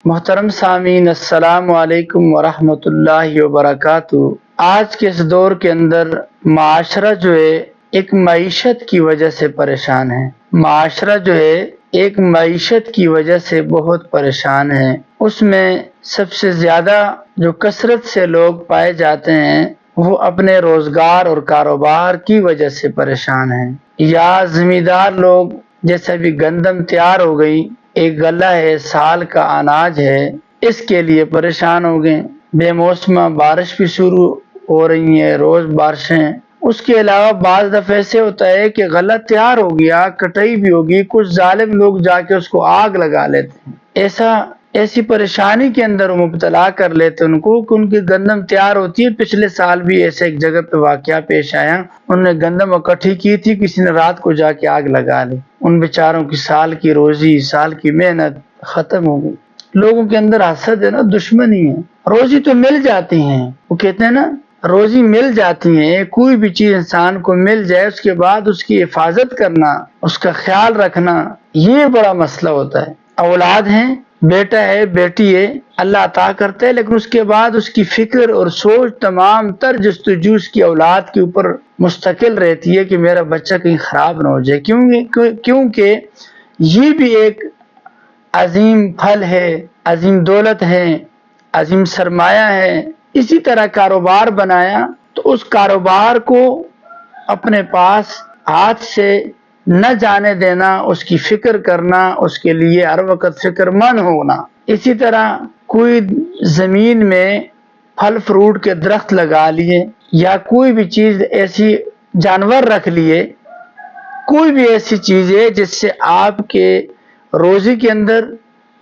محترم سامعین، السلام علیکم ورحمۃ اللہ وبرکاتہ۔ آج کے اس دور کے اندر معاشرہ جو ہے ایک معیشت کی وجہ سے پریشان ہے۔ معاشرہ جو ہے ایک معیشت کی وجہ سے بہت پریشان ہے۔ اس میں سب سے زیادہ جو کثرت سے لوگ پائے جاتے ہیں وہ اپنے روزگار اور کاروبار کی وجہ سے پریشان ہیں، یا زمیندار لوگ جیسے بھی گندم تیار ہو گئی، ایک غلہ ہے، سال کا اناج ہے، اس کے لیے پریشان ہو گئے۔ بے موسمہ بارش بھی شروع ہو رہی ہے، روز بارشیں۔ اس کے علاوہ بعض دفعہ ایسے ہوتا ہے کہ غلہ تیار ہو گیا، کٹائی بھی ہوگی، کچھ ظالم لوگ جا کے اس کو آگ لگا لیتے ہیں۔ ایسی پریشانی کے اندر مبتلا کر لیتے ان کو کہ ان کی گندم تیار ہوتی ہے۔ پچھلے سال بھی ایسے ایک جگہ پہ واقعہ پیش آیا، انہوں نے گندم اکٹھی کی تھی، کسی نے رات کو جا کے آگ لگا لی، ان بیچاروں کی سال کی روزی، سال کی محنت ختم ہو گئی۔ لوگوں کے اندر حسد ہے نا، دشمنی ہے۔ روزی تو مل جاتی ہیں، وہ کہتے ہیں نا روزی مل جاتی ہیں، کوئی بھی چیز انسان کو مل جائے اس کے بعد اس کی حفاظت کرنا، اس کا خیال رکھنا، یہ بڑا مسئلہ ہوتا ہے۔ اولاد ہیں، بیٹا ہے، بیٹی ہے، اللہ عطا کرتا ہے، لیکن اس کے بعد اس کی فکر اور سوچ تمام تر جستجو اس کی اولاد کے اوپر مستقل رہتی ہے کہ میرا بچہ کہیں خراب نہ ہو جائے، کیونکہ یہ بھی ایک عظیم پھل ہے، عظیم دولت ہے، عظیم سرمایہ ہے۔ اسی طرح کاروبار بنایا تو اس کاروبار کو اپنے پاس ہاتھ سے نہ جانے دینا، اس کی فکر کرنا، اس کے لیے ہر وقت فکر مند ہونا۔ اسی طرح کوئی زمین میں پھل فروٹ کے درخت لگا لیے، یا کوئی بھی چیز ایسی جانور رکھ لیے، کوئی بھی ایسی چیز ہے جس سے آپ کے روزی کے اندر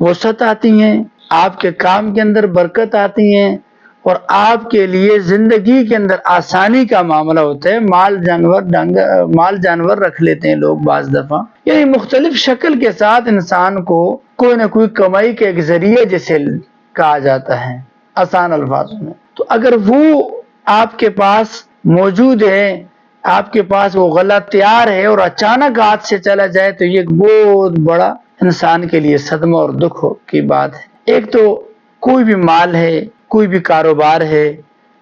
وسعت آتی ہیں، آپ کے کام کے اندر برکت آتی ہیں، اور آپ کے لیے زندگی کے اندر آسانی کا معاملہ ہوتا ہے۔ مال جانور رکھ لیتے ہیں لوگ بعض دفعہ، یعنی مختلف شکل کے ساتھ انسان کو کوئی نہ کوئی کمائی کے ایک ذریعہ جسے کہا جاتا ہے آسان الفاظوں میں۔ تو اگر وہ آپ کے پاس موجود ہے، آپ کے پاس وہ غلہ تیار ہے اور اچانک ہاتھ سے چلا جائے تو یہ ایک بہت بڑا انسان کے لیے صدمہ اور دکھ کی بات ہے۔ ایک تو کوئی بھی مال ہے، کوئی بھی کاروبار ہے،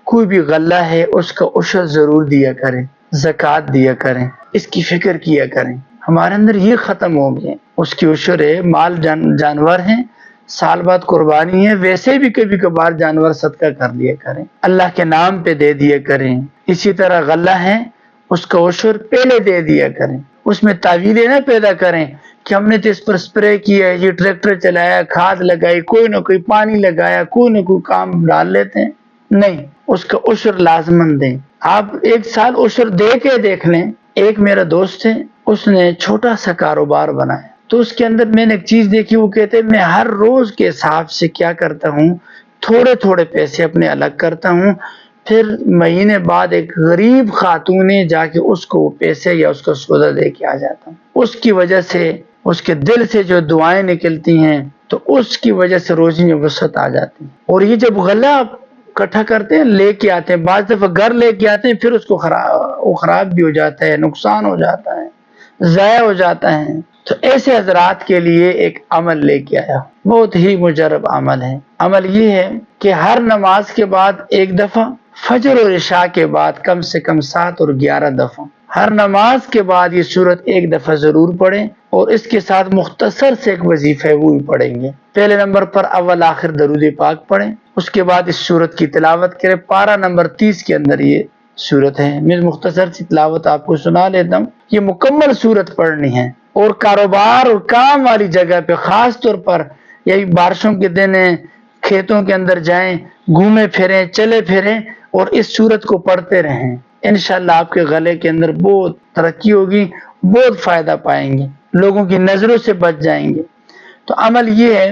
کوئی بھی غلہ ہے، اس کا عشر ضرور دیا کریں، زکوٰۃ دیا کریں، اس کی فکر کیا کریں۔ ہمارے اندر یہ ختم ہو گیا، اس کی عشر ہے، مال جانور ہیں، سال بعد قربانی ہے، ویسے بھی کبھی کبھار جانور صدقہ کر لیا کریں، اللہ کے نام پہ دے دیا کریں۔ اسی طرح غلہ ہے، اس کا عشر پہلے دے دیا کریں، اس میں تعویلیں نہ پیدا کریں کہ ہم نے تو اس پر سپرے کیا، یہ ٹریکٹر چلایا، کھاد لگائی، کوئی نہ کوئی پانی لگایا، کوئی نہ کوئی کام ڈال لیتے ہیں۔ نہیں، اس کا عشر لازمن دیں۔ آپ ایک سال عشر دے کے دیکھ لیں۔ ایک میرا دوست ہے، اس نے چھوٹا سا کاروبار بنایا، تو اس کے اندر میں نے ایک چیز دیکھی، وہ کہتے ہیں میں ہر روز کے حساب سے کیا کرتا ہوں، تھوڑے تھوڑے پیسے اپنے الگ کرتا ہوں، پھر مہینے بعد ایک غریب خاتون نے جا کے اس کو پیسے یا اس کا سودا دے کے آ جاتا ہوں۔ اس کی وجہ سے اس کے دل سے جو دعائیں نکلتی ہیں تو اس کی وجہ سے روزی میں وسعت آ جاتی ہے۔ اور یہ جب غلہ اکٹھا کرتے ہیں، لے کے آتے ہیں، بعض دفعہ گھر لے کے آتے ہیں، پھر اس کو خراب بھی ہو جاتا ہے، نقصان ہو جاتا ہے، ضائع ہو جاتا ہے۔ تو ایسے حضرات کے لیے ایک عمل لے کے آیا، بہت ہی مجرب عمل ہے۔ عمل یہ ہے کہ ہر نماز کے بعد ایک دفعہ، فجر اور عشاء کے بعد کم سے کم 7 اور 11 دفعہ، ہر نماز کے بعد یہ سورت ایک دفعہ ضرور پڑھیں، اور اس کے ساتھ مختصر سے ایک وظیفہ وہ بھی پڑھیں گے۔ پہلے نمبر پر اول آخر درود پاک پڑھیں، اس کے بعد اس سورت کی تلاوت کریں۔ پارہ نمبر 30 کے اندر یہ سورت ہے، میں مختصر سی تلاوت آپ کو سنا لیتا ہوں۔ یہ مکمل سورت پڑھنی ہے، اور کاروبار اور کام والی جگہ پہ خاص طور پر، یہی بارشوں کے دن ہیں، کھیتوں کے اندر جائیں، گھومے پھریں، چلے پھریں، اور اس سورت کو پڑھتے رہیں۔ انشاءاللہ آپ کے گلے کے اندر بہت ترقی ہوگی، بہت فائدہ پائیں گے، لوگوں کی نظروں سے بچ جائیں گے۔ تو عمل یہ ہے،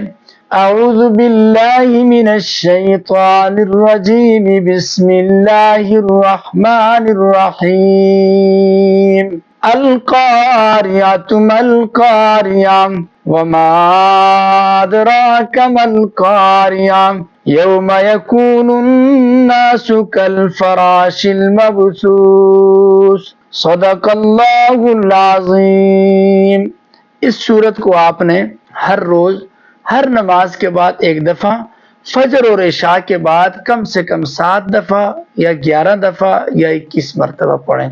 اعوذ باللہ من الشیطان الرجیم، بسم اللہ الرحمن الرحیم، القاریۃ ما القاریہ، وما ادراک ما القاریہ، یوم یکون الناس کالفراش المبثوث، صدق اللہ العظیم۔ اس سورت کو آپ نے ہر روز ہر نماز کے بعد ایک دفعہ، فجر اور عشاء کے بعد کم سے کم 7 دفعہ یا 11 دفعہ یا 21 مرتبہ پڑھیں،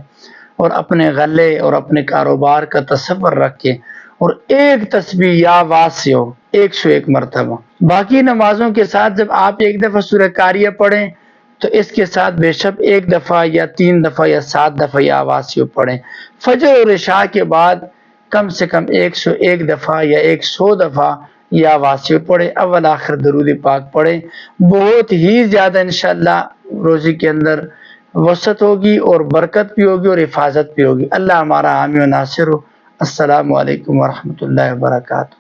اور اپنے غلے اور اپنے کاروبار کا تصور رکھیں، اور ایک تسبیح یا واسع 101 مرتبہ۔ باقی نمازوں کے ساتھ جب آپ ایک دفعہ سورہ قاریہ پڑھیں تو اس کے ساتھ بے شک 1 دفعہ یا 3 دفعہ یا 7 دفعہ یا واسع پڑھیں۔ فجر اور عشاء کے بعد کم سے کم 101 دفعہ یا 100 دفعہ یا واسع پڑھیں، اول آخر درود پاک پڑھیں۔ بہت ہی زیادہ انشاءاللہ روزی کے اندر وسعت ہوگی اور برکت بھی ہوگی اور حفاظت بھی ہوگی۔ اللہ ہمارا حامی و ناصر ہو۔ السلام علیکم ورحمۃ اللہ وبرکاتہ۔